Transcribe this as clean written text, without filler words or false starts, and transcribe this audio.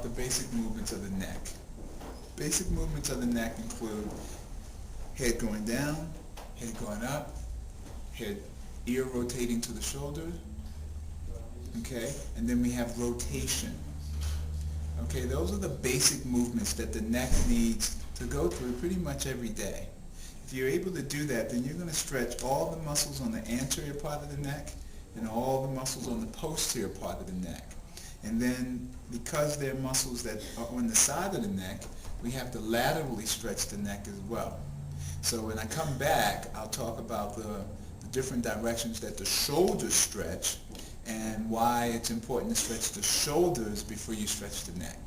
the basic movements of the neck. Basic movements of the neck include head going down, head going up, ear rotating to the shoulder, okay? And then we have rotation. Okay, those are the basic movements that the neck needs to go through pretty much every day. If you're able to do that, then you're going to stretch all the muscles on the anterior part of the neck and all the muscles on the posterior part of the neck. And then, because they're muscles that are on the side of the neck, we have to laterally stretch the neck as well. So when I come back, I'll talk about the different directions that the shoulders stretch and why it's important to stretch the shoulders before you stretch the neck.